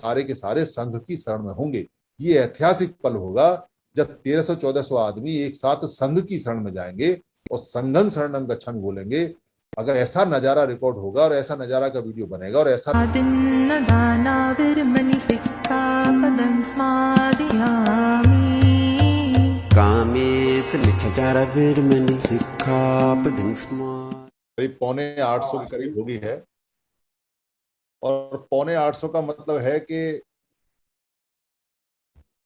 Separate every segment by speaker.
Speaker 1: सारे के सारे संघ की शरण में होंगे। ये ऐतिहासिक पल होगा जब 1300-1400 आदमी एक साथ संघ की शरण में जाएंगे और संघं शरणं गच्छामि बोलेंगे। अगर ऐसा नजारा रिकॉर्ड होगा और ऐसा नजारा का वीडियो बनेगा और ऐसा करीब 750 के करीब होगी है। और 750 का मतलब है कि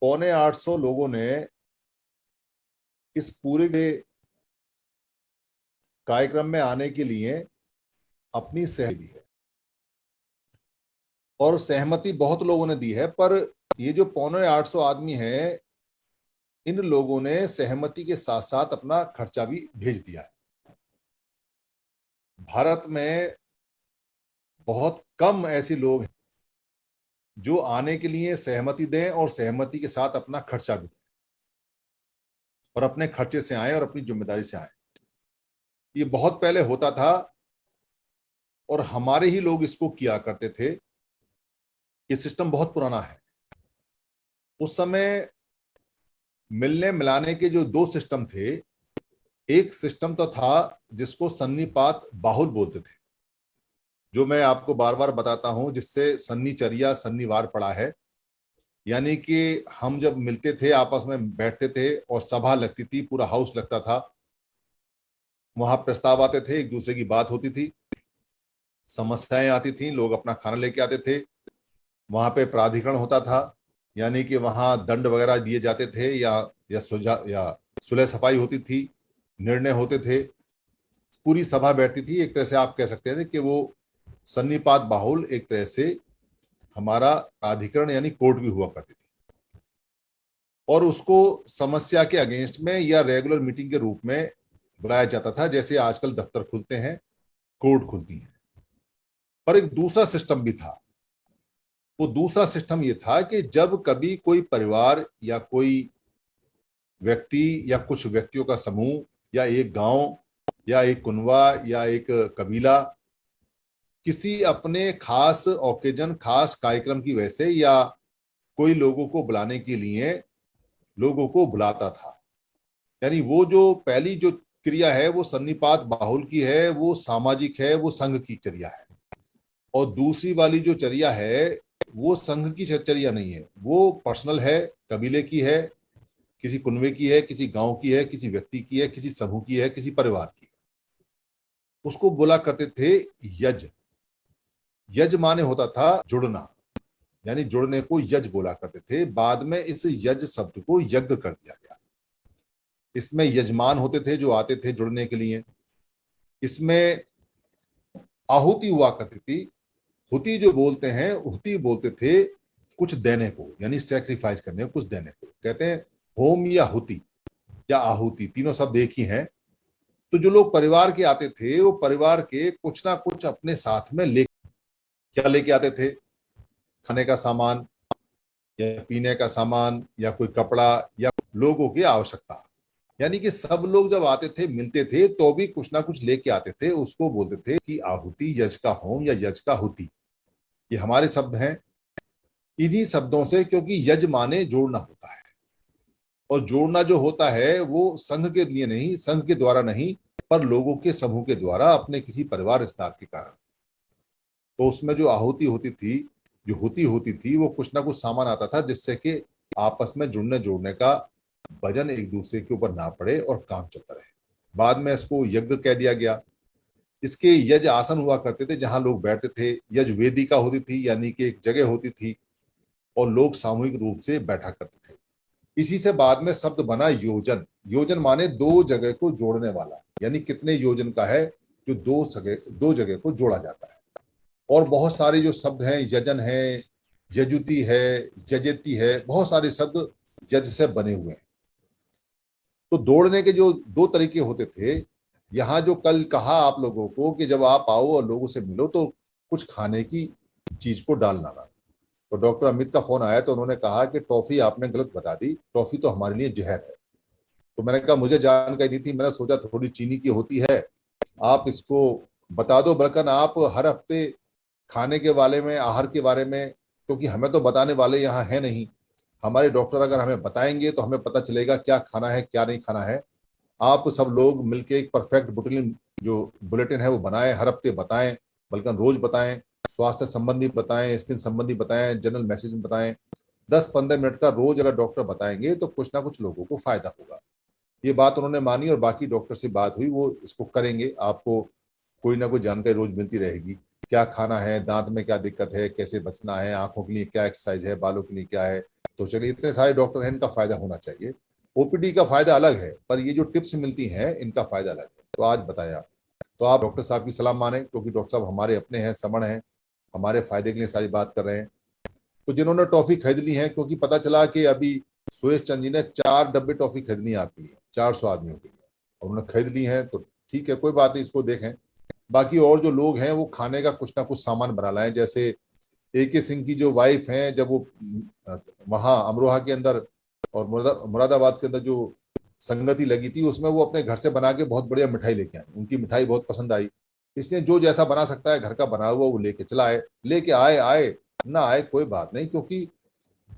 Speaker 1: 750 लोगों ने इस पूरे कार्यक्रम में आने के लिए अपनी सहमति दी है और सहमति बहुत लोगों ने दी है। पर ये जो 750 आदमी हैं, इन लोगों ने सहमति के साथ साथ अपना खर्चा भी भेज दिया है। भारत में बहुत कम ऐसे लोग हैं जो आने के लिए सहमति दें और सहमति के साथ अपना खर्चा भी दें और अपने खर्चे से आए और अपनी जिम्मेदारी से आए। ये बहुत पहले होता था और हमारे ही लोग इसको किया करते थे। ये सिस्टम बहुत पुराना है। उस समय मिलने मिलाने के जो दो सिस्टम थे, एक सिस्टम तो था जिसको सन्निपात बाहुल बोलते थे, जो मैं आपको बार बार बताता हूं, जिससे सन्निचर्या सन्निवार पड़ा है। यानी कि हम जब मिलते थे, आपस में बैठते थे और सभा लगती थी, पूरा हाउस लगता था, वहां प्रस्ताव आते थे, एक दूसरे की बात होती थी, समस्याएं आती थी, लोग अपना खाना लेके आते थे, वहां पे प्राधिकरण होता था, यानी कि वहां दंड वगैरह दिए जाते थे या सुलह सफाई होती थी, निर्णय होते थे, पूरी सभा बैठती थी। एक तरह से आप कह सकते थे कि वो सन्निपात बाहुल एक तरह से हमारा प्राधिकरण यानी कोर्ट भी हुआ करती थी। और उसको समस्या के अगेंस्ट में या रेगुलर मीटिंग के रूप में बुलाया जाता था, जैसे आजकल दफ्तर खुलते हैं, कोर्ट खुलती हैं। पर एक दूसरा सिस्टम भी था। वो दूसरा सिस्टम ये था कि जब कभी कोई परिवार या कोई व्यक्ति या कुछ व्यक्तियों का समूह या एक गांव या एक कुनवा या एक कबीला किसी अपने खास ओकेजन, खास कार्यक्रम की वजह से या कोई लोगों को बुलाने के लिए लोगों को बुलाता था। यानी वो जो पहली जो क्रिया है वो सन्निपात बाहुल की है, वो सामाजिक है, वो संघ की चर्या है। और दूसरी वाली जो चर्या है वो संघ की चर्या नहीं है, वो पर्सनल है, कबीले की है, किसी कुनवे की है, किसी गांव की है, किसी व्यक्ति की है, किसी समूह की है, किसी परिवार की है। उसको बोला करते थे यज। यज माने होता था जुड़ना, यानी जुड़ने को यज बोला करते थे। बाद में इस यज शब्द को यज्ञ कर दिया गया। इसमें यजमान होते थे जो आते थे जुड़ने के लिए। इसमें आहुति हुआ करती थी। हुति जो बोलते हैं, हुति बोलते थे कुछ देने को, यानी सैक्रिफाइस करने को, कुछ देने को कहते हैं। होम या हुति या आहुति, तीनों शब्द एक ही हैं। तो जो लोग परिवार के आते थे, वो परिवार के कुछ ना कुछ अपने साथ में क्या लेके आते थे? खाने का सामान या पीने का सामान या कोई कपड़ा या लोगों की आवश्यकता। यानी कि सब लोग जब आते थे, मिलते थे, तो भी कुछ ना कुछ लेके आते थे। उसको बोलते थे कि आहुति, यज का होम या यज का हुति। ये हमारे शब्द हैं। इन्हीं शब्दों से, क्योंकि यज माने जोड़ना होता है, और जोड़ना जो होता है वो संघ के लिए नहीं, संघ के द्वारा नहीं, पर लोगों के समूह के द्वारा, अपने किसी परिवार विस्तार के कारण। तो उसमें जो आहुति होती थी, जो हुति होती थी, वो कुछ ना कुछ सामान आता था जिससे कि आपस में जुड़ने जोड़ने का वजन एक दूसरे के ऊपर ना पड़े और काम चलता रहे। बाद में इसको यज्ञ कह दिया गया। इसके यज आसन हुआ करते थे जहां लोग बैठते थे। यज वेदिका होती थी, यानी कि एक जगह होती थी और लोग सामूहिक रूप से बैठा करते थे। इसी से बाद में शब्द बना योजन। योजन माने दो जगह को जोड़ने वाला, यानी कितने योजन का है जो दो जगह को जोड़ा जाता है। और बहुत सारे जो शब्द हैं, यजन है, यजुति है, यजेति है, बहुत सारे शब्द यज से बने हुए हैं। तो दौड़ने के जो दो तरीके होते थे, यहाँ जो कल कहा आप लोगों को कि जब आप आओ और लोगों से मिलो तो कुछ खाने की चीज को डालना ना। तो डॉक्टर अमित का फोन आया तो उन्होंने कहा कि टॉफी आपने गलत बता दी, टॉफी तो हमारे लिए जहर है। तो मैंने कहा मुझे जानकारी नहीं थी, मैंने सोचा थोड़ी चीनी की होती है, आप इसको बता दो। बल्कि आप हर हफ्ते खाने के बारे में, आहार के बारे में क्योंकि हमें तो बताने वाले यहाँ है नहीं। हमारे डॉक्टर अगर हमें बताएंगे तो हमें पता चलेगा क्या खाना है क्या नहीं खाना है। आप सब लोग मिलके एक परफेक्ट बुलेटिन, जो बुलेटिन है वो बनाएं, हर हफ्ते बताएं, बल्कि रोज बताएं। स्वास्थ्य संबंधी बताएं, स्किन संबंधी बताएं, जनरल मैसेज बताएं। 10-15 मिनट का रोज अगर डॉक्टर बताएंगे तो कुछ ना कुछ लोगों को फायदा होगा। ये बात उन्होंने मानी और बाकी डॉक्टर से बात हुई, वो इसको करेंगे। आपको कोई ना कोई जानकारी रोज मिलती रहेगी, क्या खाना है, दांत में क्या दिक्कत है, कैसे बचना है, आंखों के लिए क्या एक्सरसाइज है, बालों के लिए क्या है। तो चलिए, इतने सारे डॉक्टर हैं, इनका फायदा होना चाहिए। ओपीडी का फायदा अलग है, पर ये जो टिप्स मिलती हैं इनका फायदा अलग है। तो आज बताया, तो आप डॉक्टर साहब की सलाह माने, क्योंकि डॉक्टर साहब हमारे अपने हैं, समण हैं, हमारे फायदे के लिए सारी बात कर रहे हैं। तो जिन्होंने टॉफी खरीद ली है, क्योंकि पता चला कि अभी सुरेश चंद जी ने 4 डब्बे टॉफी खरीदनी है आपके लिए, 400 आदमियों के लिए, और उन्होंने खरीद ली है, तो ठीक है, कोई बात नहीं, इसको देखें। बाकी और जो लोग हैं वो खाने का कुछ ना कुछ सामान बना लाएं। जैसे AK सिंह की जो वाइफ हैं, जब वो वहां अमरोहा के अंदर और मुरादाबाद के अंदर जो संगति लगी थी, उसमें वो अपने घर से बना के बहुत बढ़िया मिठाई लेके आए। उनकी मिठाई बहुत पसंद आई, इसलिए जो जैसा बना सकता है घर का बना हुआ वो लेके चला आए। लेके आए आए ना आए कोई बात नहीं, क्योंकि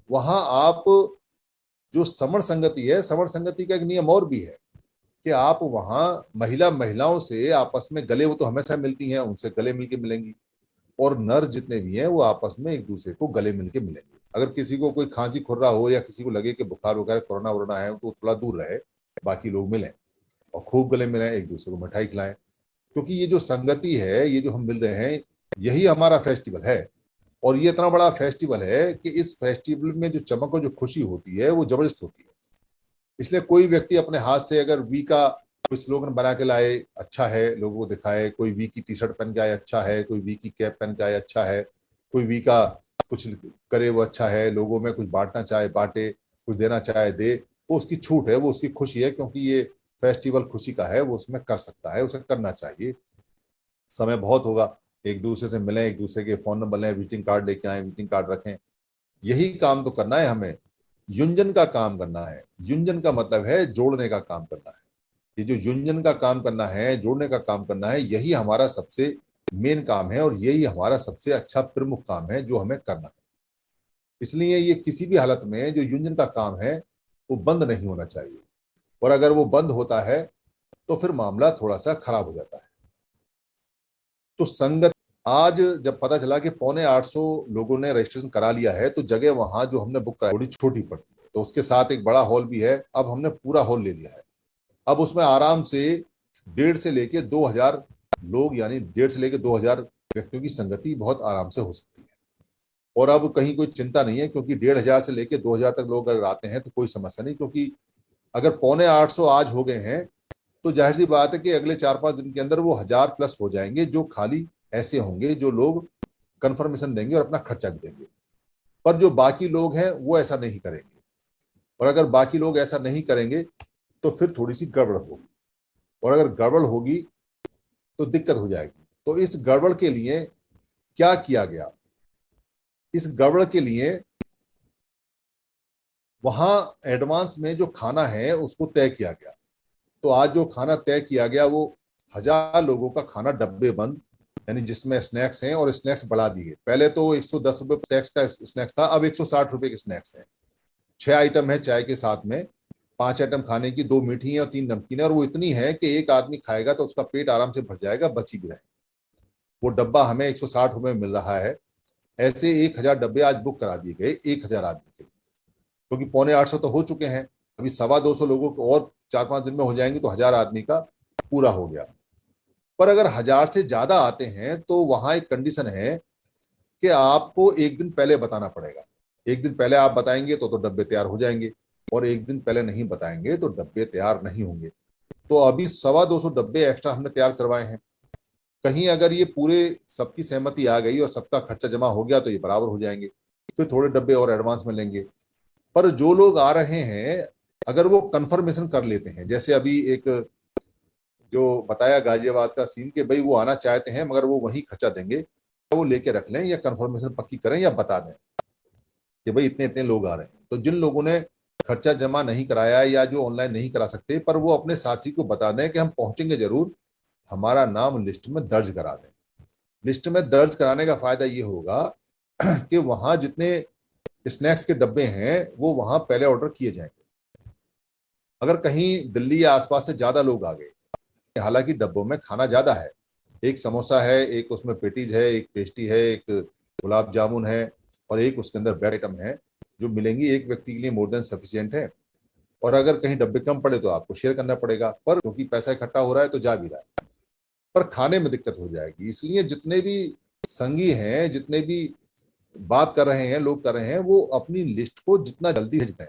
Speaker 1: वहां आप, जो समर संगति है, समर संगति का एक नियम और भी है कि आप वहां महिलाओं से आपस में गले, वो तो हमेशा मिलती हैं, उनसे गले मिलके मिलेंगी। और नर जितने भी हैं वो आपस में एक दूसरे को गले मिलके मिलेंगे। अगर किसी को कोई खांसी खुर्रा हो या किसी को लगे कि बुखार वगैरह कोरोना वोरोना है, तो थोड़ा दूर रहे, बाकी लोग मिलें और खूब गले मिलें, एक दूसरे को मिठाई खिलाएं। क्योंकि ये जो संगति है, ये जो हम मिल रहे हैं, यही हमारा फेस्टिवल है। और ये इतना बड़ा फेस्टिवल है कि इस फेस्टिवल में जो चमक और जो खुशी होती है वो जबरदस्त होती है। इसलिए कोई व्यक्ति अपने हाथ से अगर वी का कोई स्लोगन बना के लाए, अच्छा है, लोगों को दिखाए, कोई वी की टी-शर्ट पहन के आए, अच्छा है, कोई वी की कैप पहन के आए, अच्छा है, कोई वी का कुछ करे, वो अच्छा है, लोगों में कुछ बांटना चाहे बांटे, कुछ देना चाहे दे, वो उसकी छूट है, वो उसकी खुशी है, क्योंकि ये फेस्टिवल खुशी का है, वो उसमें कर सकता है, उसे करना चाहिए। समय बहुत होगा, एक दूसरे से मिलें, एक दूसरे के फोन नंबर लें, विजिटिंग कार्ड लेके आए, विजिटिंग कार्ड रखें। यही काम तो करना है हमें, युंजन का काम करना है। युंजन का मतलब है जोड़ने का काम करना है। ये जो युंजन का काम करना है, जोड़ने का काम करना है, यही हमारा सबसे मेन काम है और यही हमारा सबसे अच्छा प्रमुख काम है जो हमें करना है। इसलिए ये किसी भी हालत में जो युंजन का काम है वो बंद नहीं होना चाहिए, और अगर वो बंद होता है तो फिर मामला थोड़ा सा खराब हो जाता है। तो संगत, आज जब पता चला कि 750 लोगों ने रजिस्ट्रेशन करा लिया है, तो जगह वहां जो हमने बुक कराई थोड़ी छोटी पड़ती है, तो उसके साथ एक बड़ा हॉल भी है। अब हमने पूरा हॉल ले लिया है। अब उसमें आराम से 1.5 से लेके 2,000 लोग, यानी 1.5 से लेके 2,000 व्यक्तियों की संगति बहुत आराम से हो सकती है। और अब कहीं कोई चिंता नहीं है, क्योंकि 1,500 से लेके 2,000 तक लोग अगर आते हैं तो कोई समस्या नहीं। क्योंकि अगर 750 आज हो गए हैं, तो जाहिर सी बात है कि अगले 4-5 दिन के अंदर वो 1,000 प्लस हो जाएंगे, जो खाली ऐसे होंगे जो लोग कंफर्मेशन देंगे और अपना खर्चा भी देंगे। पर जो बाकी लोग हैं वो ऐसा नहीं करेंगे, और अगर बाकी लोग ऐसा नहीं करेंगे तो फिर थोड़ी सी गड़बड़ होगी, और अगर गड़बड़ होगी तो दिक्कत हो जाएगी। तो इस गड़बड़ के लिए क्या किया गया, इस गड़बड़ के लिए वहां एडवांस में जो खाना है उसको तय किया गया। तो आज जो खाना तय किया गया वो 1,000 लोगों का खाना डब्बे बंद, यानी जिसमें स्नैक्स हैं, और स्नैक्स बढ़ा दिए। पहले तो 110 रुपए टैक्स का स्नैक्स था, अब 160 रुपए के स्नैक्स हैं। 6 आइटम है चाय के साथ में, 5 आइटम खाने की, 2 मीठी है और 3 नमकीन है, और वो इतनी है कि एक आदमी खाएगा तो उसका पेट आराम से भर जाएगा, बची भी रहे। वो डब्बा हमें 160 रुपए में मिल रहा है। ऐसे 1,000 डब्बे आज बुक करा दिए गए 1,000 आदमी के लिए, क्योंकि 750 तो हो चुके हैं। अभी 250 लोगों को और 4-5 दिन में हो जाएंगे, तो 1,000 आदमी का पूरा हो गया। पर अगर 1,000 से ज्यादा आते हैं तो वहां एक कंडीशन है कि आपको एक दिन पहले बताना पड़ेगा। एक दिन पहले आप बताएंगे तो डब्बे तैयार हो जाएंगे, और एक दिन पहले नहीं बताएंगे तो डब्बे तैयार नहीं होंगे। तो अभी 250 डब्बे एक्स्ट्रा हमने तैयार करवाए हैं। कहीं अगर ये पूरे सबकी सहमति आ गई और सबका खर्चा जमा हो गया तो ये बराबर हो जाएंगे, फिर थोड़े डब्बे और एडवांस में लेंगे। पर जो लोग आ रहे हैं, अगर वो कंफर्मेशन कर लेते हैं, जैसे अभी एक जो बताया गाजियाबाद का सीन, कि भाई वो आना चाहते हैं मगर वो वहीं खर्चा देंगे, तो वो लेके रख लें, या कंफर्मेशन पक्की करें, या बता दें कि भाई इतने इतने लोग आ रहे हैं। तो जिन लोगों ने खर्चा जमा नहीं कराया या जो ऑनलाइन नहीं करा सकते, पर वो अपने साथी को बता दें कि हम पहुंचेंगे जरूर, हमारा नाम लिस्ट में दर्ज करा दें। लिस्ट में दर्ज कराने का फायदा ये होगा कि वहां जितने स्नैक्स के डब्बे हैं वो वहां पहले ऑर्डर किए जाएंगे। अगर कहीं दिल्ली या आसपास से ज्यादा लोग आ गए, हालांकि डब्बों में खाना ज्यादा है, एक समोसा है, एक उसमें पेटीज है, एक पेस्ट्री है, एक गुलाब जामुन है, और एक उसके अंदर ब्रेड आइटम है, जो मिलेंगी एक व्यक्ति के लिए मोर देन सफिशियंट है। और अगर कहीं डब्बे कम पड़े तो आपको शेयर करना पड़ेगा, पर क्योंकि पैसा इकट्ठा हो रहा है तो जा भी रहा है, पर खाने में दिक्कत हो जाएगी। इसलिए जितने भी संगी हैं, जितने भी बात कर रहे हैं, लोग कर रहे हैं, वो अपनी लिस्ट को जितना जल्दी भेज दें,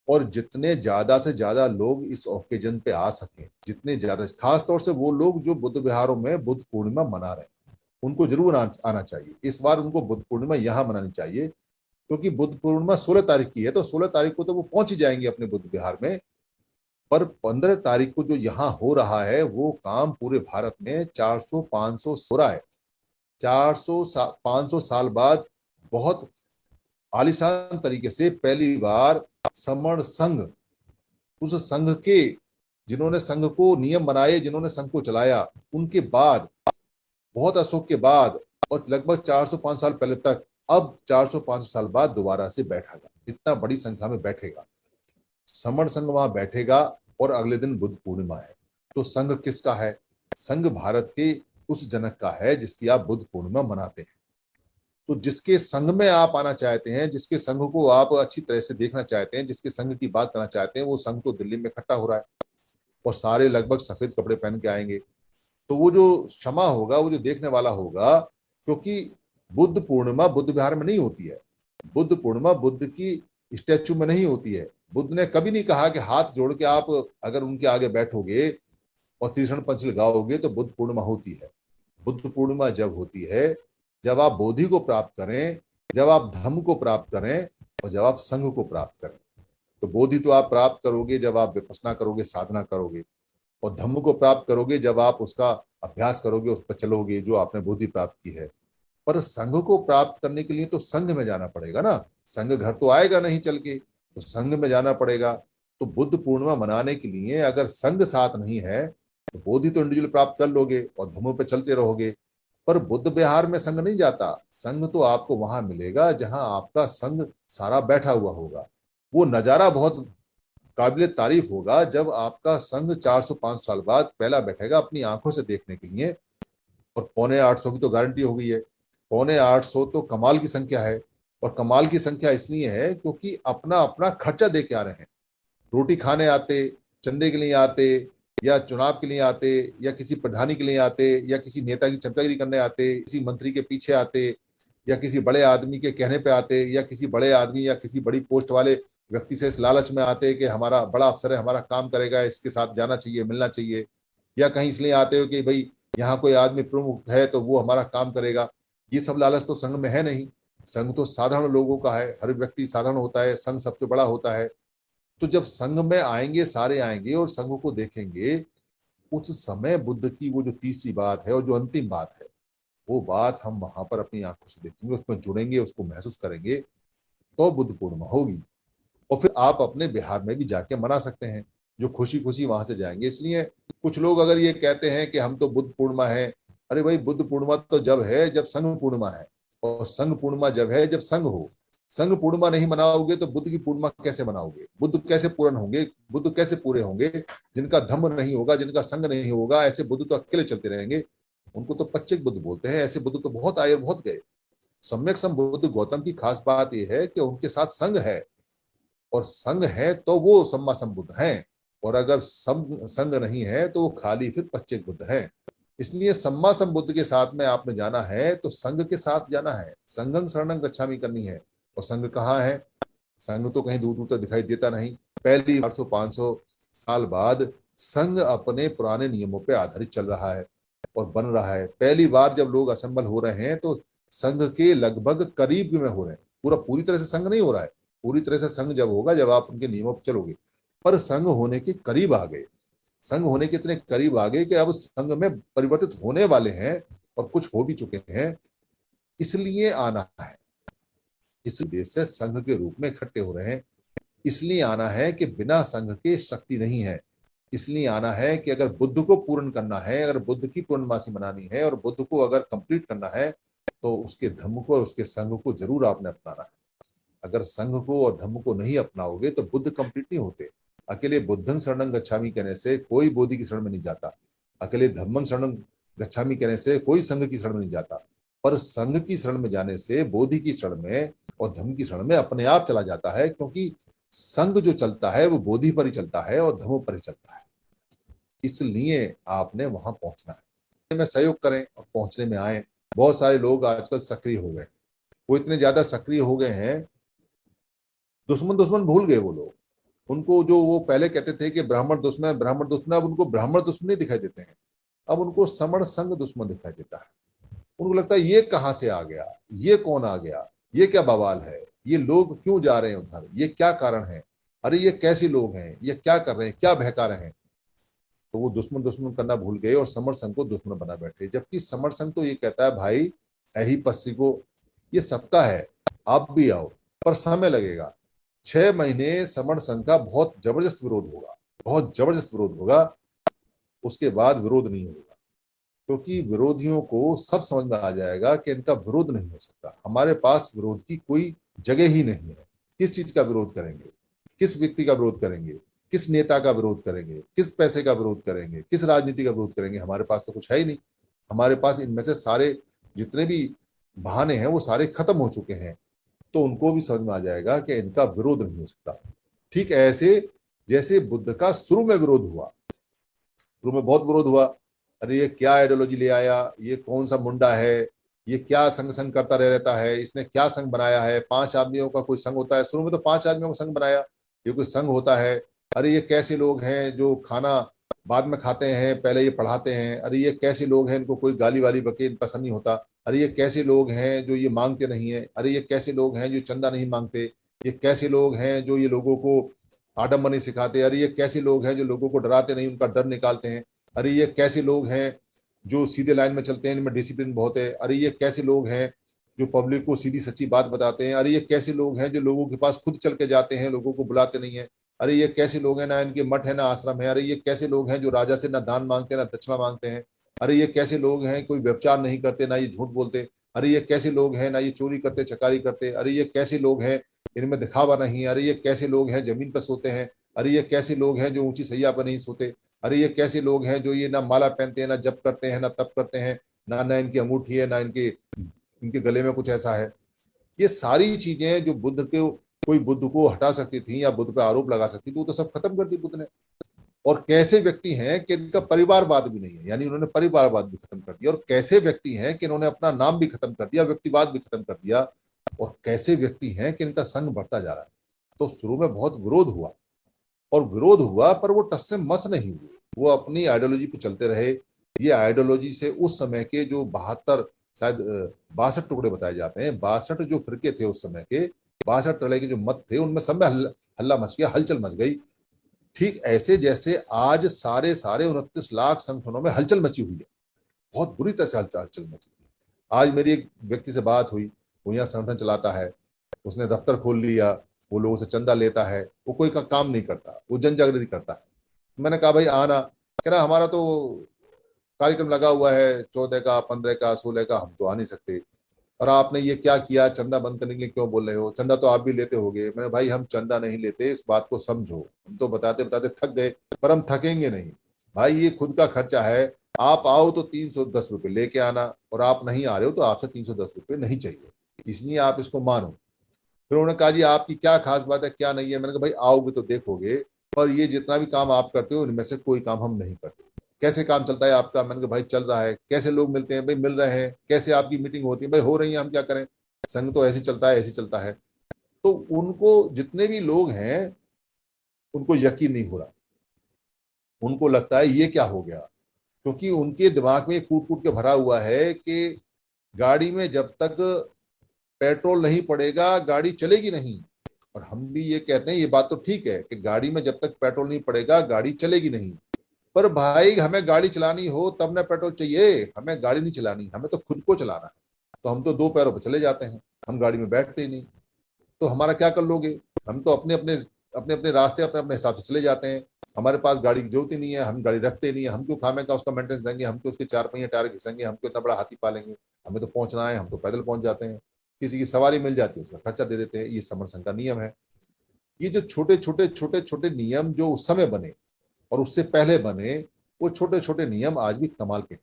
Speaker 1: और जितने ज्यादा से ज्यादा लोग इस ओकेजन पे आ सकें, जितने ज्यादा, खास तौर से वो लोग जो बुद्ध विहारों में बुद्ध पूर्णिमा मना रहे हैं, उनको जरूर आना चाहिए। इस बार उनको बुद्ध पूर्णिमा यहाँ मनानी चाहिए, क्योंकि बुद्ध पूर्णिमा 16 तारीख की है, तो 16 तारीख को तो वो पहुंच ही जाएंगे अपने बुद्ध विहार में। पर 15 तारीख को जो यहाँ हो रहा है वो काम पूरे भारत में 400-500 हो रहा है। 500 साल बाद बहुत आलिशान तरीके से पहली बार समण संघ, उस संघ के, जिन्होंने संघ को नियम बनाए, जिन्होंने संघ को चलाया, उनके बाद, बहुत अशोक के बाद, और लगभग 400-500 साल पहले तक, अब 400-500 साल बाद दोबारा से बैठेगा, इतना बड़ी संख्या में बैठेगा समण संघ, वहां बैठेगा। और अगले दिन बुद्ध पूर्णिमा है। तो संघ किसका है? संघ भारत के उस जनक का है जिसकी आप बुद्ध पूर्णिमा मनाते हैं। तो जिसके संघ में आप आना चाहते हैं, जिसके संघ को आप अच्छी तरह से देखना चाहते हैं, जिसके संघ की बात करना चाहते हैं, वो संघ तो दिल्ली में इकट्ठा हो रहा है, और सारे लगभग सफेद कपड़े पहन के आएंगे। तो वो जो क्षमा होगा, वो जो देखने वाला होगा, क्योंकि बुद्ध पूर्णिमा बुद्ध विहार में नहीं होती है, बुद्ध पूर्णिमा बुद्ध की स्टैचू में नहीं होती है। बुद्ध ने कभी नहीं कहा कि हाथ जोड़ के आप अगर उनके आगे बैठोगे और तीक्ष्ण पंच लगाओगे तो बुद्ध पूर्णिमा होती है। बुद्ध पूर्णिमा जब होती है, जब आप बोधि को प्राप्त करें, जब आप धम्म को प्राप्त करें, और जब आप संघ को प्राप्त करें। तो बोधि तो आप प्राप्त करोगे जब आप विपश्यना करोगे, साधना करोगे, और धम्म को प्राप्त करोगे जब आप उसका अभ्यास करोगे, उस पर चलोगे, जो आपने बोधि प्राप्त की है। पर संघ को प्राप्त करने के लिए तो संघ में जाना पड़ेगा ना, संघ घर तो आएगा नहीं चल के, तो संघ में जाना पड़ेगा। तो बुद्ध पूर्णिमा मनाने के लिए अगर संघ साथ नहीं है तो बोधि तो इंडिविजुअल प्राप्त कर लोगे और धम्मों पे चलते रहोगे, पर बुद्ध विहार में संघ नहीं जाता। संघ तो आपको वहां मिलेगा जहां आपका संघ सारा बैठा हुआ होगा। वो नजारा बहुत काबिल तारीफ होगा जब आपका संघ 400-500 साल बाद पहला बैठेगा अपनी आंखों से देखने के लिए। और 750 की तो गारंटी हो गई है। 750 तो कमाल की संख्या है, और कमाल की संख्या इसलिए है क्योंकि अपना अपना खर्चा दे के आ रहे हैं। रोटी खाने आते, चंदे के लिए आते, या चुनाव के लिए आते, या किसी प्रधानी के लिए आते, या किसी नेता की चमचागिरी करने आते, किसी मंत्री के पीछे आते, या किसी बड़े आदमी के कहने पे आते, या किसी बड़े आदमी या किसी बड़ी पोस्ट वाले व्यक्ति से इस लालच में आते कि हमारा बड़ा अफसर है, हमारा काम करेगा, इसके साथ जाना चाहिए, मिलना चाहिए। या कहीं इसलिए आते हो कि भाई यहाँ कोई आदमी प्रमुख है तो वो हमारा काम करेगा। ये सब लालच तो संघ में है नहीं। संघ तो साधारण लोगों का है, हर व्यक्ति साधारण होता है, संघ सबसे बड़ा होता है। तो जब संघ में आएंगे, सारे आएंगे और संघ को देखेंगे, उस समय बुद्ध की वो जो तीसरी बात है और जो अंतिम बात है, वो बात हम वहां पर अपनी आंखों से देखेंगे, उसमें जुड़ेंगे, उसको महसूस करेंगे, तो बुद्ध पूर्णिमा होगी। और फिर आप अपने बिहार में भी जाके मना सकते हैं, जो खुशी खुशी वहां से जाएंगे। इसलिए कुछ लोग अगर ये कहते हैं कि हम तो बुद्ध पूर्णिमा है, अरे भाई बुद्ध पूर्णिमा तो जब है जब संघ पूर्णिमा है, और संघ पूर्णिमा जब है जब संघ हो। संघ पूर्णिमा नहीं मनाओगे तो बुद्ध की पूर्णिमा कैसे मनाओगे? बुद्ध कैसे पूर्ण होंगे? बुद्ध कैसे पूरे होंगे? जिनका धम्म नहीं होगा, जिनका संघ नहीं होगा, ऐसे बुद्ध तो अकेले चलते रहेंगे। उनको तो पच्चिक बुद्ध बोलते हैं। ऐसे बुद्ध तो बहुत आए और बहुत गए। सम्यक संबुद्ध गौतम की खास बात यह है कि उनके साथ संघ है, और संघ है तो वो सम्मा संबुद्ध हैं। और अगर संघ नहीं है तो वो खाली फिर पच्चिक बुद्ध है। इसलिए सम्मा संबुद्ध के साथ में आपने जाना है तो संघ के साथ जाना है, संघं शरणं गच्छामि करनी है। और संघ कहाँ है? संघ तो कहीं दूर दूर तक दिखाई देता नहीं। पहली 400-500 साल बाद संघ अपने पुराने नियमों पे आधारित चल रहा है और बन रहा है। पहली बार जब लोग असेंबल हो रहे हैं तो संघ के लगभग करीब में हो रहे हैं। पूरी तरह से संघ नहीं हो रहा है। पूरी तरह से संघ जब होगा जब आप उनके नियमों पर चलोगे, पर संघ होने के करीब आ गए। संघ होने के इतने करीब आ गए कि अब संघ में परिवर्तित होने वाले हैं और कुछ हो भी चुके हैं। इसलिए आना है, इस देश से संघ के रूप में इकट्ठे हो रहे हैं। इसलिए आना है कि बिना संघ के शक्ति नहीं है। इसलिए आना है कि अगर बुद्ध को पूर्ण करना है, अगर बुद्ध की पूर्णमासी मनानी है और बुद्ध को अगर कंप्लीट करना है, तो उसके धम्म को और उसके संघ को जरूर आपने अपनाना है। अगर संघ को और धम्म को नहीं अपनाओगे तो बुद्ध कंप्लीट नहीं होते। अकेले बुद्धं शरणं गच्छामि कहने से कोई बोधि की शरण में नहीं जाता। अकेले धम्मं शरणं गच्छामि कहने से कोई संघ की शरण में नहीं जाता। पर संघ की शरण में जाने से बोधि की शरण में और धम्म की शरण में अपने आप चला जाता है, क्योंकि संघ जो चलता है वो बोधि पर ही चलता है और धम्म पर ही चलता है। इसलिए आपने वहां पहुंचना है, में सहयोग करें और पहुंचने में आए। बहुत सारे लोग आजकल सक्रिय हो गए, वो इतने ज्यादा सक्रिय हो गए हैं, दुश्मन दुश्मन भूल गए वो लोग। उनको जो वो पहले कहते थे कि ब्राह्मण दुश्मन, अब उनको ब्राह्मण दुश्मन नहीं दिखाई देते हैं, अब उनको समण संघ दुश्मन दिखाई देता है। उनको लगता है ये कहां से आ गया, ये कौन आ गया, ये क्या बवाल है, ये लोग क्यों जा रहे हैं उधर, ये क्या कारण है, अरे ये कैसे लोग हैं, ये क्या कर रहे हैं, क्या बहका रहे हैं। तो वो दुश्मन दुश्मन करना भूल गए और समर संघ को दुश्मन बना बैठे। जबकि समर संघ तो ये कहता है भाई ऐही पस्सी को, ये सबका है, आप भी आओ, पर समय लगेगा। 6 महीने समर संघ का बहुत जबरदस्त विरोध होगा, बहुत जबरदस्त विरोध होगा। उसके बाद विरोध नहीं होगा, क्योंकि विरोधियों को सब समझ में आ जाएगा कि इनका विरोध नहीं हो सकता। हमारे पास विरोध की कोई जगह ही नहीं है। किस चीज का विरोध करेंगे, किस व्यक्ति का विरोध करेंगे, किस नेता का विरोध करेंगे, किस पैसे का विरोध करेंगे, किस राजनीति का विरोध करेंगे। हमारे पास तो कुछ है ही नहीं। हमारे पास इनमें से सारे जितने भी बहाने हैं वो सारे खत्म हो चुके हैं। तो उनको भी समझ में आ जाएगा कि इनका विरोध नहीं हो सकता। ठीक ऐसे जैसे बुद्ध का शुरू में विरोध हुआ, शुरू में बहुत विरोध हुआ। अरे ये क्या आइडियोलॉजी ले आया, ये कौन सा मुंडा है, ये क्या संग संग करता रहता है, इसने क्या संघ बनाया है, 5 आदमियों का कोई संघ होता है। शुरू में तो 5 आदमियों का संघ बनाया, ये कोई संघ होता है। अरे ये कैसे लोग हैं जो खाना बाद में खाते हैं, पहले ये पढ़ाते हैं। अरे ये कैसे लोग हैं, इनको कोई गाली वाली बके पसंद नहीं होता। अरे ये कैसे लोग हैं जो ये मांगते नहीं है। अरे ये कैसे लोग हैं जो चंदा नहीं मांगते। ये कैसे लोग हैं जो ये लोगों को आडम्बर नहीं सिखाते। अरे ये कैसे लोग हैं जो लोगों को डराते नहीं, उनका डर निकालते हैं। अरे ये कैसे लोग हैं जो सीधे लाइन में चलते हैं, इनमें डिसिप्लिन बहुत है। अरे ये कैसे लोग हैं जो पब्लिक को सीधी सच्ची बात बताते हैं। अरे ये कैसे लोग हैं जो लोगों के पास खुद चल के जाते हैं, लोगों को बुलाते नहीं है। अरे ये कैसे लोग हैं, ना इनके मठ है ना आश्रम है। अरे ये कैसे लोग हैं जो राजा से ना दान मांगते ना दक्षिणा मांगते हैं। अरे ये कैसे लोग हैं कोई व्यभिचार नहीं करते, ना ये झूठ बोलते। अरे ये कैसे लोग हैं, ना ये चोरी करते चकारी करते। अरे ये कैसे लोग हैं, इनमें दिखावा नहीं है। अरे ये कैसे लोग हैं जमीन पर सोते हैं। अरे ये कैसे लोग हैं जो ऊंची सैया पर नहीं सोते। अरे ये कैसे लोग हैं जो ये ना माला पहनते हैं, ना जप करते हैं, ना तप करते हैं, ना इनकी अंगूठी है, ना इनके गले में कुछ ऐसा है। ये सारी चीजें जो बुद्ध के कोई बुद्ध को हटा सकती थी या बुद्ध पे आरोप लगा सकती थी, वो तो सब खत्म कर दी बुद्ध ने। और कैसे व्यक्ति हैं कि इनका परिवारवाद भी नहीं है, यानी उन्होंने परिवारवाद भी खत्म कर दिया। और कैसे व्यक्ति हैं कि इन्होंने अपना नाम भी खत्म कर दिया, व्यक्तिवाद भी खत्म कर दिया। और कैसे व्यक्ति हैं कि इनका संघ बढ़ता जा रहा है। तो शुरू में बहुत विरोध हुआ, और विरोध हुआ, पर वो टस से मस नहीं हुए, वो अपनी आइडियोलॉजी पे चलते रहे। ये आइडियोलॉजी से उस समय के जो 72 शायद 62 टुकड़े बताए जाते हैं, 62 जो फिरके थे उस समय के, 62 तरह के जो मत थे, उनमें सब में हल्ला मच गया, हलचल मच गई। ठीक ऐसे जैसे आज सारे 29 लाख संगठनों में हलचल मची हुई है, बहुत बुरी तरह से हलचल मची हुई है। आज मेरी एक व्यक्ति से बात हुई, वो यहाँ संगठन चलाता है, उसने दफ्तर खोल लिया, वो लोगों से चंदा लेता है, वो कोई का काम नहीं करता, वो जन जागृति करता है। मैंने कहा भाई आना, कह रहा हमारा तो कार्यक्रम लगा हुआ है 14 का, 15 का, 16 का, हम तो आ नहीं सकते। और आपने ये क्या किया, चंदा बंद करने के लिए क्यों बोल रहे हो, चंदा तो आप भी लेते होगे। मैंने भाई हम चंदा नहीं लेते, इस बात को समझो। हम तो बताते बताते थक गए, पर हम थकेंगे नहीं भाई, ये खुद का खर्चा है। आप आओ तो 310 रुपये लेके आना, और आप नहीं आ रहे हो तो आपसे 310 रुपये नहीं चाहिए, इसलिए आप इसको मानो। फिर उन्होंने कहा जी आपकी क्या खास बात है, क्या नहीं है। मैंने कहा भाई आओगे तो देखोगे, पर ये जितना भी काम आप करते हो इनमें से कोई काम हम नहीं करते। कैसे काम चलता है आपका? मैंने कहा भाई चल रहा है। कैसे लोग मिलते हैं? भाई मिल रहे हैं। कैसे आपकी मीटिंग होती है? भाई हो रही है, हम क्या करें, संघ तो ऐसे चलता है, ऐसे चलता है। तो उनको जितने भी लोग हैं उनको यकीन नहीं हो रहा, उनको लगता है ये क्या हो गया, क्योंकि उनके दिमाग में कूट कूट के भरा हुआ है कि गाड़ी में जब तक पेट्रोल नहीं पड़ेगा गाड़ी चलेगी नहीं। और हम भी ये कहते हैं, ये बात तो ठीक है कि गाड़ी में जब तक पेट्रोल नहीं पड़ेगा गाड़ी चलेगी नहीं। पर भाई हमें गाड़ी चलानी हो तब ना पेट्रोल चाहिए, हमें गाड़ी नहीं चलानी, हमें तो खुद को चलाना है। तो हम तो 2 पैरों पर चले जाते हैं, हम गाड़ी में बैठते ही नहीं। तो हमारा क्या कर लोगे? हम तो अपने अपने रास्ते अपने अपने हिसाब से चले जाते हैं। हमारे पास गाड़ी की जरूरत ही नहीं है, हम गाड़ी रखते नहीं है, हम क्यों खामे का उसका मेंटेनेंस देंगे, हम क्यों उसके 4 पहिए टायर घिसेंगे, हम क्यों इतना बड़ा हाथी पालेंगे, हमें तो पहुंचना है, हम तो पैदल पहुंच जाते हैं, किसी की सवारी मिल जाती है उसका खर्चा दे देते हैं। ये समरसन का नियम है। ये जो छोटे छोटे नियम जो उस समय बने और उससे पहले बने, वो छोटे छोटे नियम आज भी कमाल के हैं।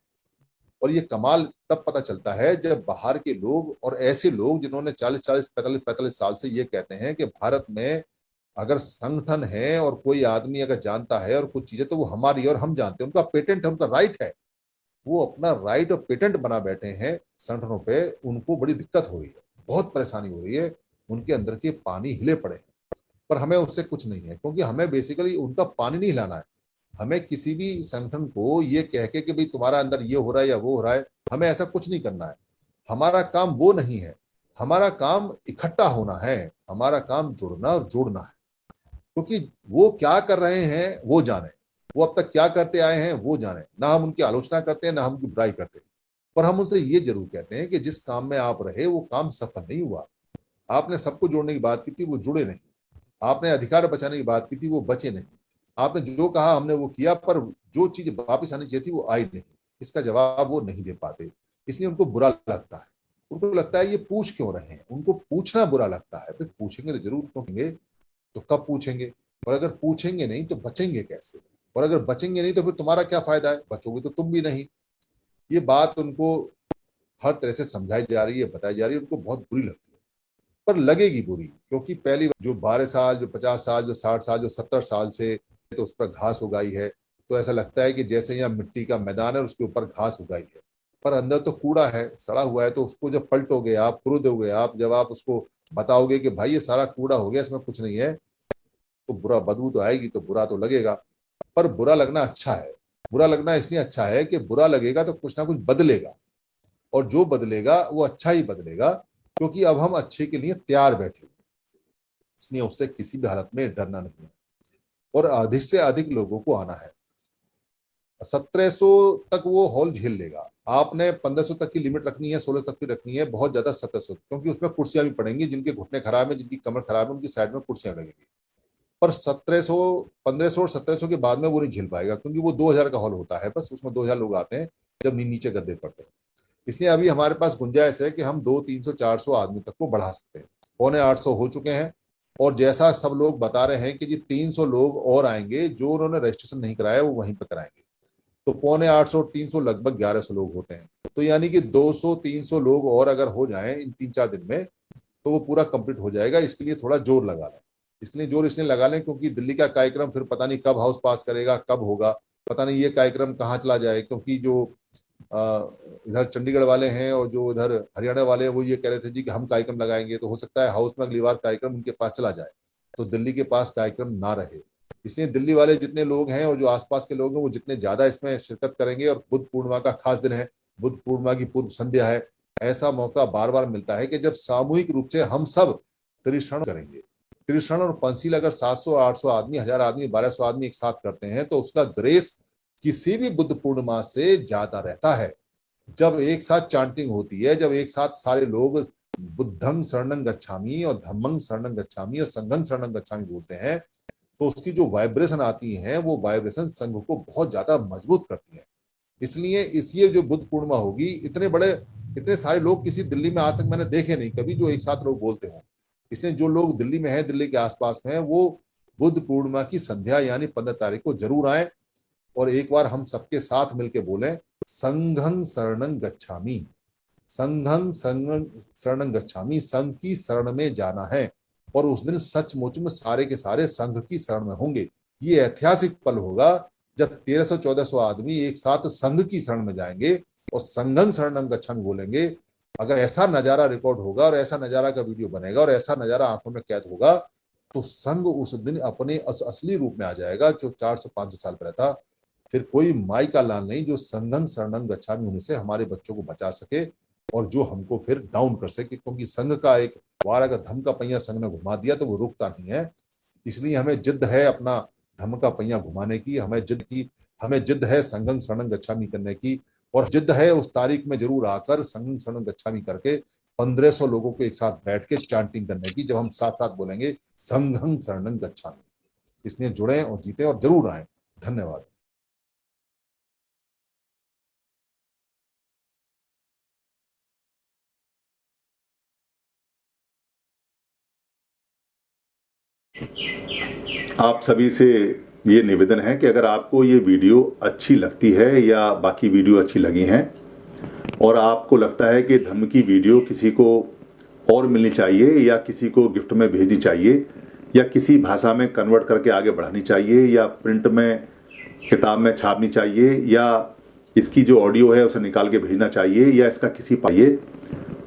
Speaker 1: और ये कमाल तब पता चलता है जब बाहर के लोग और ऐसे लोग जिन्होंने 40 40 45 45 साल से ये कहते हैं कि भारत में अगर संगठन है और कोई आदमी अगर जानता है और कुछ चीजें तो वो हमारी और हम जानते हैं, उनका पेटेंट है, उनका राइट है, वो अपना राइट और पेटेंट बना बैठे हैं संगठनों पे। उनको बड़ी दिक्कत हो रही है, बहुत परेशानी हो रही है, उनके अंदर के पानी हिले पड़े हैं। पर हमें उससे कुछ नहीं है, क्योंकि हमें बेसिकली उनका पानी नहीं हिलाना है। हमें किसी भी संगठन को ये कह के कि भाई तुम्हारा अंदर ये हो रहा है या वो हो रहा है, हमें ऐसा कुछ नहीं करना है। हमारा काम वो नहीं है, हमारा काम इकट्ठा होना है, हमारा काम जुड़ना और जोड़ना है। क्योंकि वो क्या कर रहे हैं वो जाने, वो अब तक क्या करते आए हैं वो जाने, ना हम उनकी आलोचना करते हैं ना हम उनकी बुराई करते हैं। पर हम उनसे ये जरूर कहते हैं कि जिस काम में आप रहे वो काम सफल नहीं हुआ। आपने सबको जोड़ने की बात की थी, वो जुड़े नहीं। आपने अधिकार बचाने की बात की थी, वो बचे नहीं। आपने जो कहा हमने वो किया, पर जो चीज वापस आनी चाहिए थी वो आई नहीं। इसका जवाब वो नहीं दे पाते, इसलिए उनको बुरा लगता है। उनको लगता है ये पूछ क्यों रहे हैं, उनको पूछना बुरा लगता है। फिर पूछेंगे तो जरूर पूछेंगे, तो कब पूछेंगे? और अगर पूछेंगे नहीं तो बचेंगे कैसे? और अगर बचेंगे नहीं तो फिर तुम्हारा क्या फायदा है, बचोगे तो तुम भी नहीं। ये बात उनको हर तरह से समझाई जा रही है, बताई जा रही है, उनको बहुत बुरी लगती है। पर लगेगी बुरी, क्योंकि पहली बार जो 12 साल, जो 50 साल, जो 60 साल, जो 70 साल से तो उस पर घास उगाई है, तो ऐसा लगता है कि जैसे यहाँ मिट्टी का मैदान है और उसके ऊपर घास उगाई है, पर अंदर तो कूड़ा है, सड़ा हुआ है। तो उसको जब पलटोगे आप, खुरोदोगे आप, जब आप उसको बताओगे कि भाई ये सारा कूड़ा हो गया, इसमें कुछ नहीं है, तो बुरा बदबू तो आएगी, तो बुरा तो लगेगा। पर बुरा लगना अच्छा है। बुरा लगना इसलिए अच्छा है कि बुरा लगेगा तो कुछ ना कुछ बदलेगा, और जो बदलेगा वो अच्छा ही बदलेगा, क्योंकि अब हम अच्छे के लिए तैयार बैठे, इसलिए उससे किसी भी हालत में डरना नहीं है। और अधिक से अधिक लोगों को आना है। 1700 तक वो हॉल झेल लेगा। आपने 1500 तक की लिमिट रखनी है, 16 तक की रखनी है, बहुत ज्यादा 1700, क्योंकि उसमें कुर्सियां भी पड़ेंगी। जिनके घुटने खराब है, जिनकी कमर खराब है, उनकी साइड में कुर्सियां लगेंगी। पर 1700, 1500 और 1700 के बाद में वो नहीं झेल पाएगा, क्योंकि वो 2000 का हॉल होता है, बस उसमें 2000 लोग आते हैं जब नीचे गद्दे पड़ते हैं। इसलिए अभी हमारे पास गुंजाइश है कि हम 200 300 400 आदमी तक को बढ़ा सकते हैं। 750 हो चुके हैं, और जैसा सब लोग बता रहे हैं कि जी 300 लोग और आएंगे, जो उन्होंने रजिस्ट्रेशन नहीं कराया वो वहीं पर कराएंगे। तो 750 300 लगभग 1100 लोग होते हैं। तो यानी कि 200 300 लोग और अगर हो जाएं इन 3 4 दिन में, तो वो पूरा कंप्लीट हो जाएगा। इसके लिए थोड़ा जोर लगा लें। इसलिए जोर इसलिए लगा लें क्योंकि दिल्ली का कार्यक्रम फिर पता नहीं कब हाउस पास करेगा, कब होगा, पता नहीं ये कार्यक्रम कहाँ चला जाए। क्योंकि जो इधर चंडीगढ़ वाले हैं और जो इधर हरियाणा वाले हैं, वो ये कह रहे थे जी कि हम कार्यक्रम लगाएंगे, तो हो सकता है हाउस में अगली बार कार्यक्रम उनके पास चला जाए, तो दिल्ली के पास कार्यक्रम ना रहे। इसलिए दिल्ली वाले जितने लोग हैं और जो आसपास के लोग हैं, वो जितने ज्यादा इसमें शिरकत करेंगे, और बुद्ध पूर्णिमा का खास दिन है, बुद्ध पूर्णिमा की पूर्व संध्या है, ऐसा मौका बार बार मिलता है कि जब सामूहिक रूप से हम सब त्रिशरण करेंगे। त्रिशरण और पंचशील अगर 700 800 आदमी, 1000 आदमी, 1200 आदमी एक साथ करते हैं, तो उसका ग्रेस किसी भी बुद्ध पूर्णिमा से ज्यादा रहता है। जब एक साथ चांटिंग होती है, जब एक साथ सारे लोग बुद्धं शरणं गच्छामि और धम्मं शरणं गच्छामि और संघं शरणं गच्छामि बोलते हैं, तो उसकी जो वाइब्रेशन आती है, वो वाइब्रेशन संघ को बहुत ज्यादा मजबूत करती है। इसलिए इसी जो बुद्ध पूर्णिमा होगी, इतने सारे लोग किसी दिल्ली में आज तक मैंने देखे नहीं कभी जो एक साथ लोग बोलते हो। इसलिए जो लोग दिल्ली में हैं, दिल्ली के आसपास में हैं, वो बुद्ध पूर्णिमा की संध्या यानी 15 तारीख को जरूर आए, और एक बार हम सबके साथ मिलके बोलें, संघं शरणं गच्छामि, संघं शरणं गच्छामि, संघ की शरण में जाना है। और उस दिन सचमुच में सारे के सारे संघ की शरण में होंगे। ये ऐतिहासिक पल होगा जब 1300 1400 आदमी एक साथ संघ की शरण में जाएंगे और संघं शरणं गच्छामि बोलेंगे। अगर ऐसा नजारा रिकॉर्ड होगा और ऐसा नजारा का वीडियो बनेगा और ऐसा नजारा आंखों में कैद होगा, तो संघ उस दिन अपने असली रूप में आ जाएगा, जो 400 500 साल पहले था। फिर कोई माई का लाल नहीं जो संघं शरणं गच्छामि होने से हमारे बच्चों को बचा सके, और जो हमको फिर डाउन कर सके। क्योंकि संघ का एक बार अगर धम का पहिया संघ ने घुमा दिया तो वो रुकता नहीं है। इसलिए हमें जिद है अपना धम का पहिया घुमाने की, हमें जिद है संघं शरणं गच्छामि करने की, और जिद है उस तारीख में जरूर आकर संघं शरणं गच्छामि करके 1500 लोगों को एक साथ बैठ के चांटिंग करने की, जब हम साथ साथ बोलेंगे संघं शरणं गच्छामि। इसलिए जुड़ें और जीतें और जरूर आएं। धन्यवाद। आप सभी से ये निवेदन है कि अगर आपको ये वीडियो अच्छी लगती है या बाकी वीडियो अच्छी लगी हैं और आपको लगता है कि धम्म की वीडियो किसी को और मिलनी चाहिए या किसी को गिफ्ट में भेजनी चाहिए या किसी भाषा में कन्वर्ट करके आगे बढ़ानी चाहिए या प्रिंट में किताब में छापनी चाहिए या इसकी जो ऑडियो है उसे निकाल के भेजना चाहिए या इसका किसी पाइए,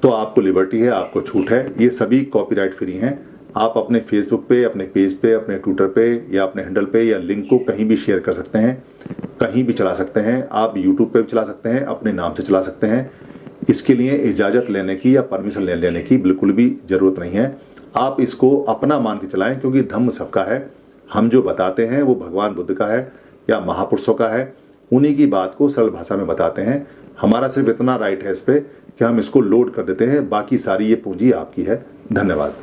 Speaker 1: तो आपको लिबर्टी है, आपको छूट है। ये सभी कॉपीराइट फ्री हैं। आप अपने फेसबुक पे, अपने पेज पे, अपने ट्विटर पे या अपने हैंडल पे या लिंक को कहीं भी शेयर कर सकते हैं, कहीं भी चला सकते हैं। आप यूट्यूब पे भी चला सकते हैं, अपने नाम से चला सकते हैं। इसके लिए इजाज़त लेने की या परमिशन लेने की बिल्कुल भी ज़रूरत नहीं है। आप इसको अपना मान के चलाएं, क्योंकि धम्म सबका है। हम जो बताते हैं वो भगवान बुद्ध का है या महापुरुषों का है, उन्हीं की बात को सरल भाषा में बताते हैं। हमारा सिर्फ इतना राइट है इस पे कि हम इसको लोड कर देते हैं, बाकी सारी ये पूंजी आपकी है। धन्यवाद।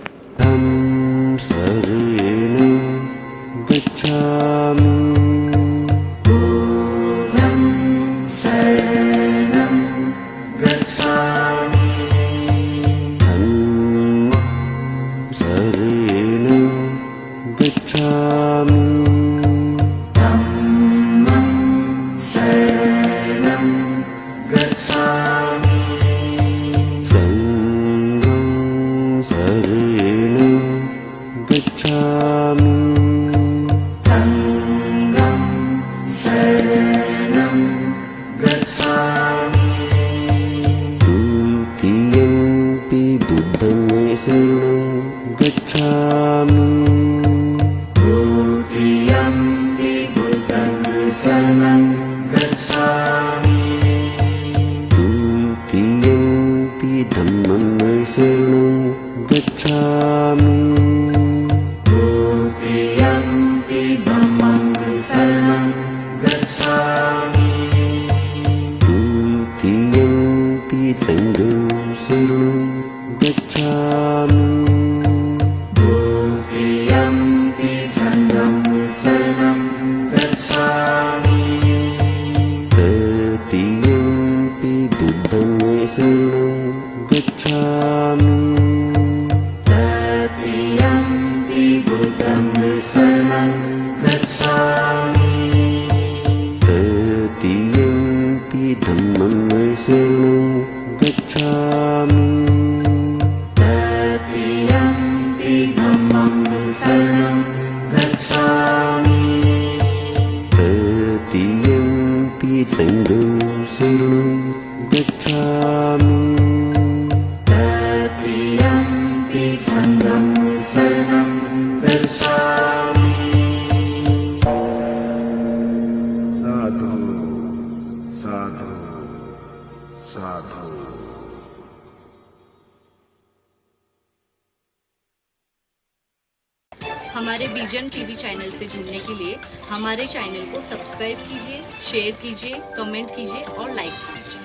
Speaker 2: हमारे विजन टीवी चैनल से जुड़ने के लिए हमारे चैनल को सब्सक्राइब कीजिए, शेयर कीजिए, कमेंट कीजिए और लाइक कीजिए।